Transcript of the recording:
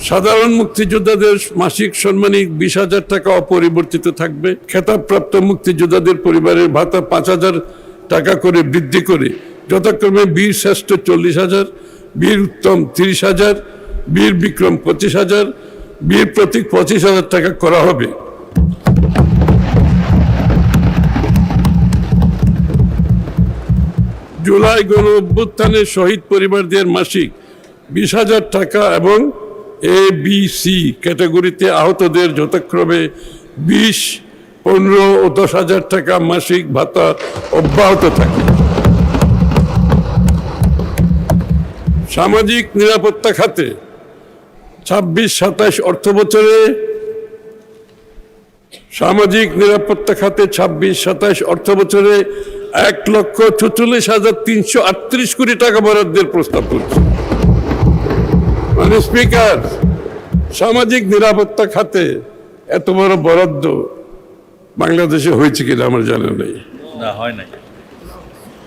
সাধারণ মুক্তিযোদ্ধাদের মাসিক সম্মানিক 20,000 টাকা অপরিবর্তিত থাকবে। খেতাবপ্রাপ্ত মুক্তিযোদ্ধাদের পরিবারের ভাতা 5,000 টাকা করে বৃদ্ধি করে যথাক্রমে বীর শ্রেষ্ঠ 40,000, বীর উত্তম 30,000, বীর বিক্রম 25,000, বীর প্রতীক 25,000 টাকা করা হবে। জুলাই গণ অভ্যুত্থানের শহীদ পরিবারদের মাসিক 20,000 টাকা এবং ABC ক্যাটাগরিতে আহতদের যথাক্রমে 20, 15 ও 10,000 টাকা মাসিক ভাতা অব্যাহত থাকে। সামাজিক নিরাপত্তা খাতে 26-27 অর্থ বছরে 26-27 অর্থ বছরে 1,46,338 কোটি টাকা বরাদ্দের প্রস্তাব করছে। মানে স্পিকার, সামাজিক নিরাপত্তা খাতে এত বড় বরাদ্দ বাংলাদেশে হয়েছে কিনা আমার জানা নেই। না, হয় নাই।